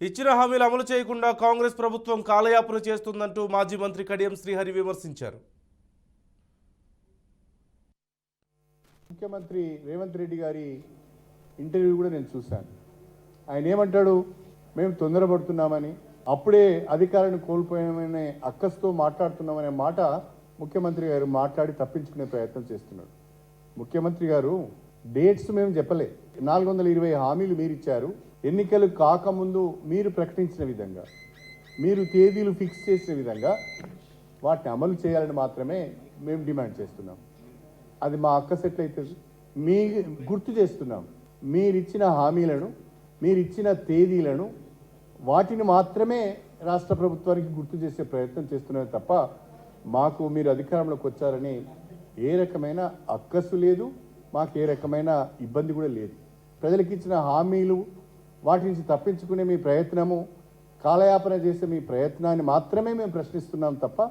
ఇచ్చిన హామీలు అమలు చేయకుండా కాంగ్రెస్ ప్రభుత్వం కాలయాపన చేస్తుందంటూ మాజీ మంత్రి కడియం శ్రీహరి విమర్శించారు. ముఖ్యమంత్రి రేవంత్ రెడ్డి గారి ఇంటర్వ్యూ కూడా నేను చూశాను. ఆయన ఏమంటాడు, మేము తొందరపడుతున్నామని, అప్పుడే అధికారాన్ని కోల్పోయామనే అక్కస్తో మాట్లాడుతున్నామనే మాట ముఖ్యమంత్రి గారు మాట్లాడి తప్పించుకునే ప్రయత్నం చేస్తున్నాడు. ముఖ్యమంత్రి గారు డేట్స్ మేము చెప్పలే, 420 హామీలు మీరు ఇచ్చారు. ఎన్నికలు కాకముందు మీరు ప్రకటించిన విధంగా, మీరు తేదీలు ఫిక్స్ చేసిన విధంగా వాటిని అమలు చేయాలని మాత్రమే మేము డిమాండ్ చేస్తున్నాం. అది మా అక్కసెట్లు అవుతుంది. మీ గుర్తు చేస్తున్నాం, మీరిచ్చిన హామీలను, మీరిచ్చిన తేదీలను, వాటిని మాత్రమే రాష్ట్ర ప్రభుత్వానికి గుర్తు చేసే ప్రయత్నం చేస్తున్నారు తప్ప మాకు మీరు అధికారంలోకి వచ్చారని ఏ రకమైన అక్కసు లేదు, మాకు ఏ రకమైన ఇబ్బంది కూడా లేదు. ప్రజలకు ఇచ్చిన హామీలు, వాటి నుంచి తప్పించుకునే మీ ప్రయత్నము, కాలయాపన చేసే మీ ప్రయత్నాన్ని మాత్రమే మేము ప్రశ్నిస్తున్నాం తప్ప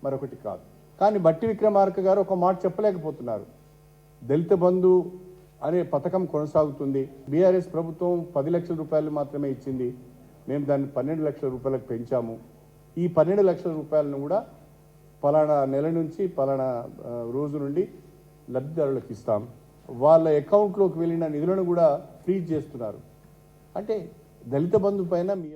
మరొకటి కాదు. కానీ బట్టి విక్రమార్క గారు ఒక మాట చెప్పలేకపోతున్నారు. దళిత బంధు అనే పథకం కొనసాగుతుంది. బీఆర్ఎస్ ప్రభుత్వం 10 లక్షల రూపాయలు మాత్రమే ఇచ్చింది, మేము దాన్ని 12 లక్షల రూపాయలకు పెంచాము. ఈ 12 లక్షల రూపాయలను కూడా పలానా నెల నుంచి పలానా రోజు నుండి లబ్ధిదారులకు ఇస్తాం. వాళ్ళ అకౌంట్లోకి వెళ్ళిన నిధులను కూడా ఫ్రీజ్ చేస్తున్నారు. అంటే దళిత బంధు పైన మీ